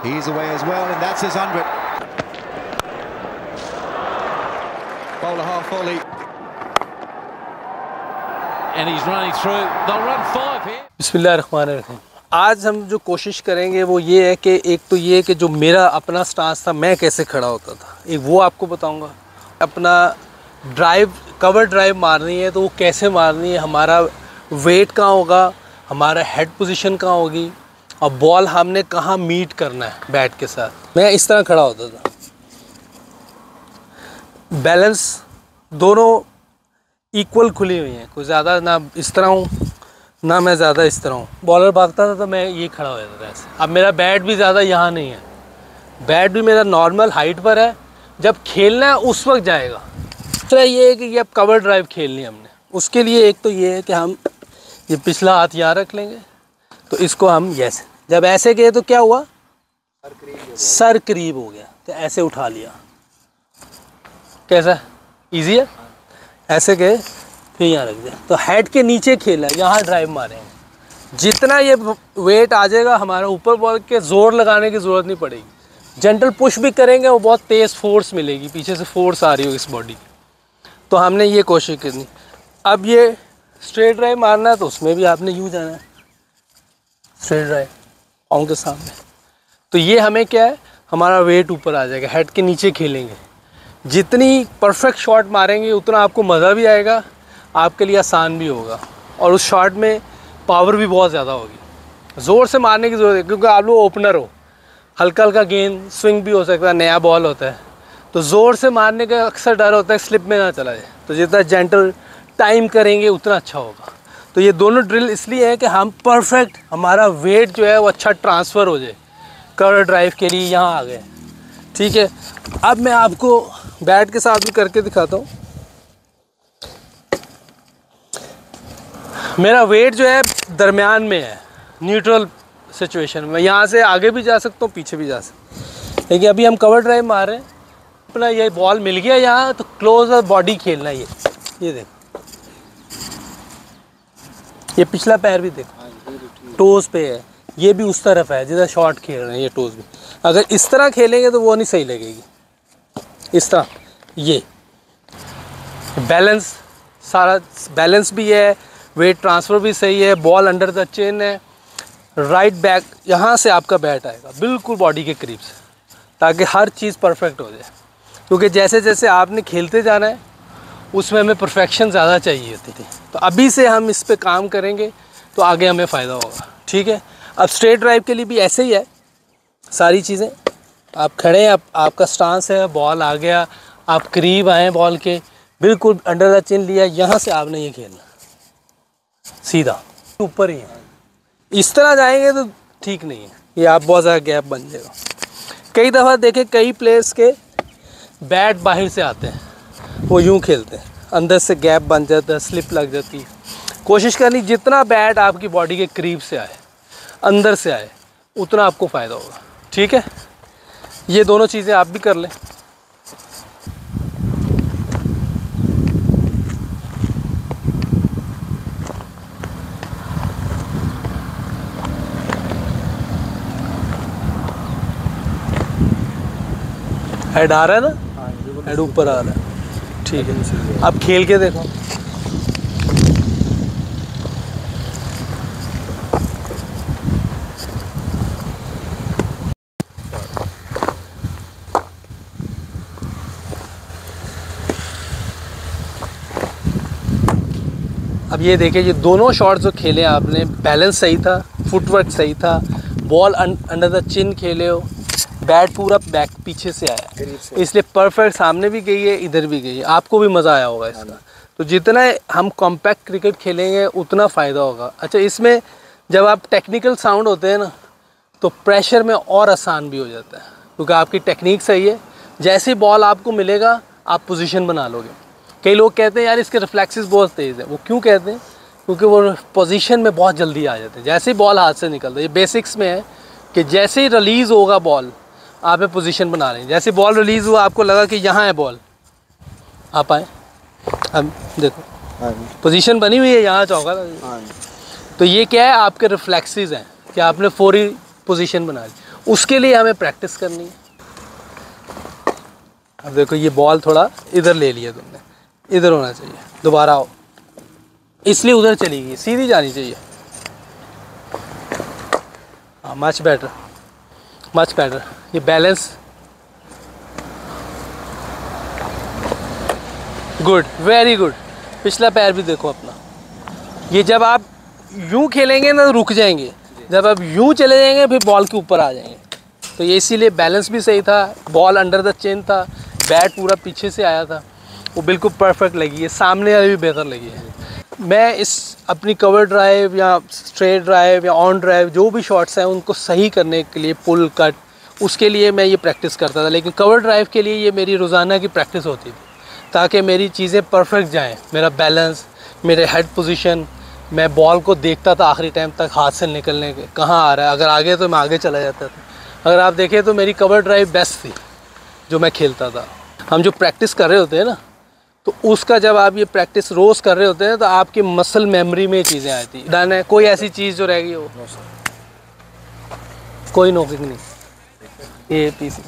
He's away as well, and that's his 100th. Bowler half volley. And he's running through. They'll run 5 here. बिस्मिल्लाहिर्रहमानिर्रहीम। आज हम जो कोशिश करेंगे वो ये है कि एक तो ये कि जो मेरा अपना स्टांस था, मैं कैसे खड़ा होता था, एक वो आपको बताऊंगा। अपना ड्राइव, कवर ड्राइव मारनी है तो वो कैसे मारनी है, हमारा वेट कहाँ होगा, हमारा हेड पोजीशन कहाँ होगी, और बॉल हमने कहाँ मीट करना है बैट के साथ। मैं इस तरह खड़ा होता था, बैलेंस दोनों इक्वल खुली हुई हैं, कोई ज़्यादा ना इस तरह हूँ ना मैं ज़्यादा इस तरह हूँ। बॉलर भागता था तो मैं ये खड़ा हो जाता था ऐसे। अब मेरा बैट भी ज़्यादा यहाँ नहीं है, बैट भी मेरा नॉर्मल हाइट पर है। जब खेलना है उस वक्त जाएगा। तो ये है कि अब कवर ड्राइव खेलनी है हमने, उसके लिए एक तो ये है कि हम ये पिछला हाथ यहाँ रख लेंगे, तो इसको हम ऐसे, जब ऐसे गए तो क्या हुआ, सर करीब हो गया, तो ऐसे उठा लिया। कैसा इजी है, ऐसे गए फिर यहाँ रख दिया, तो हेड के नीचे खेला, यहाँ ड्राइव मारेंगे। जितना ये वेट आ जाएगा हमारा ऊपर, बॉल के ज़ोर लगाने की ज़रूरत नहीं पड़ेगी। जेंटल पुश भी करेंगे, वो बहुत तेज़ फोर्स मिलेगी, पीछे से फोर्स आ रही हो इस बॉडी की। तो हमने ये कोशिश करनी। अब ये स्ट्रेट ड्राइव मारना है तो उसमें भी आपने यूँ जाना है, स्ट्रेट ड्राइव पाँव के सामने। तो ये हमें क्या है, हमारा वेट ऊपर आ जाएगा, हेड के नीचे खेलेंगे। जितनी परफेक्ट शॉट मारेंगे उतना आपको मज़ा भी आएगा, आपके लिए आसान भी होगा, और उस शॉट में पावर भी बहुत ज़्यादा होगी। ज़ोर से मारने की ज़रूरत है, क्योंकि आप लोग ओपनर हो, हल्का हल्का गेंद स्विंग भी हो सकता है, नया बॉल होता है, तो ज़ोर से मारने का अक्सर डर होता है स्लिप में ना चला जाए। तो जितना जेंटल टाइम करेंगे उतना अच्छा होगा। तो ये दोनों ड्रिल इसलिए है कि हम परफेक्ट, हमारा वेट जो है वो अच्छा ट्रांसफ़र हो जाए। कवर ड्राइव के लिए यहाँ आ गए, ठीक है। अब मैं आपको बैट के साथ भी करके दिखाता हूँ। मेरा वेट जो है दरमियान में है, न्यूट्रल सिचुएशन में। यहाँ से आगे भी जा सकता हूँ, पीछे भी जा सकता हूँ। लेकिन अभी हम कवर ड्राइव मार रहे हैं, अपना ये बॉल मिल गया यहाँ, तो क्लोज और बॉडी खेलना है। ये देखो, ये पिछला पैर भी देखो, टोज़ पे है, ये भी उस तरफ है जिधर शॉट खेल रहे हैं, ये टोज़ भी। अगर इस तरह खेलेंगे तो वो नहीं सही लगेगी। इस तरह ये बैलेंस, सारा बैलेंस भी है, वेट ट्रांसफ़र भी सही है, बॉल अंडर द चिन है, राइट बैक यहाँ से आपका बैट आएगा बिल्कुल बॉडी के करीब से, ताकि हर चीज़ परफेक्ट हो जाए। क्योंकि जैसे जैसे आपने खेलते जाना है उसमें हमें परफेक्शन ज़्यादा चाहिए होती थी। तो अभी से हम इस पे काम करेंगे तो आगे हमें फ़ायदा होगा, ठीक है। अब स्ट्रेट ड्राइव के लिए भी ऐसे ही है सारी चीज़ें। आप खड़े हैं, आपका स्टांस है, बॉल आ गया, आप करीब आए बॉल के, बिल्कुल अंडर द चिन लिया, यहाँ से आपने ये खेलना सीधा ऊपर ही है। इस तरह जाएंगे तो ठीक नहीं है, ये आप बहुत ज़्यादा गैप बन जाएगा। कई दफ़ा देखें, कई प्लेयर्स के बैट बाहर से आते हैं, वो यूँ खेलते हैं, अंदर से गैप बन जाता है, स्लिप लग जाती है। कोशिश करनी जितना बैट आपकी बॉडी के करीब से आए, अंदर से आए, उतना आपको फ़ायदा होगा, ठीक है। ये दोनों चीज़ें आप भी कर लें। हेड आ रहा है ना, हेड ऊपर आ रहा है, ठीक है। अब खेल के देखो, अब ये देखिए, ये दोनों शॉट्स जो खेले आपने, बैलेंस सही था, फुटवर्क सही था, बॉल अंडर द चिन खेले हो, बैट पूरा बैक पीछे से आया, इसलिए परफेक्ट सामने भी गई है, इधर भी गई है। आपको भी मज़ा आया होगा इसका। तो जितना हम कॉम्पैक्ट क्रिकेट खेलेंगे उतना फ़ायदा होगा। अच्छा, इसमें जब आप टेक्निकल साउंड होते हैं ना, तो प्रेशर में और आसान भी हो जाता है, क्योंकि आपकी टेक्निक सही है। जैसे बॉल आपको मिलेगा आप पोजीशन बना लोगे। कई लोग कहते हैं यार इसके रिफ्लेक्सेस बहुत तेज़ है, वो क्यों कहते हैं, क्योंकि वो पोजीशन में बहुत जल्दी आ जाते हैं जैसे ही बॉल हाथ से निकलता है। ये बेसिक्स में है कि जैसे ही रिलीज़ होगा बॉल, आप पोजीशन बना रहे हैं। जैसे बॉल रिलीज़ हुआ, आपको लगा कि यहाँ है बॉल, आप आए, अब देखो पोजीशन बनी हुई है, यहाँ चौका। तो ये क्या है, आपके रिफ्लेक्सेस हैं कि आपने फौरी पोजीशन बना ली। उसके लिए हमें प्रैक्टिस करनी है। अब देखो ये बॉल थोड़ा इधर ले लिया तुमने, इधर होना चाहिए, दोबारा आओ, इसलिए उधर चली गई, सीधी जानी चाहिए। हाँ, मच बेटर, मच बेटर। ये बैलेंस गुड, वेरी गुड। पिछला पैर भी देखो अपना। ये जब आप यूं खेलेंगे ना तो रुक जाएंगे, जब आप यूं चले जाएंगे फिर बॉल के ऊपर आ जाएंगे। तो ये इसीलिए बैलेंस भी सही था, बॉल अंडर द चेन था, बैट पूरा पीछे से आया था, वो बिल्कुल परफेक्ट लगी है। सामने वाली भी बेहतर लगी है। मैं इस अपनी कवर ड्राइव या स्ट्रेट ड्राइव या ऑन ड्राइव जो भी शॉट्स हैं उनको सही करने के लिए, पुल कट, उसके लिए मैं ये प्रैक्टिस करता था। लेकिन कवर ड्राइव के लिए ये मेरी रोज़ाना की प्रैक्टिस होती थी, ताकि मेरी चीज़ें परफेक्ट जाएं, मेरा बैलेंस, मेरे हेड पोजीशन, मैं बॉल को देखता था आखिरी टाइम तक हाथ से निकलने के कहाँ आ रहा है। अगर आगे तो मैं आगे चला जाता था। अगर आप देखें तो मेरी कवर ड्राइव बेस्ट थी जो मैं खेलता था। हम जो प्रैक्टिस कर रहे होते हैं ना, तो उसका जब आप ये प्रैक्टिस रोज़ कर रहे होते हैं तो आपकी मसल मेमोरी में चीज़ें आती हैं। डन है, कोई ऐसी चीज़ जो रह गई हो? कोई नोकिंग नहीं, ये पीस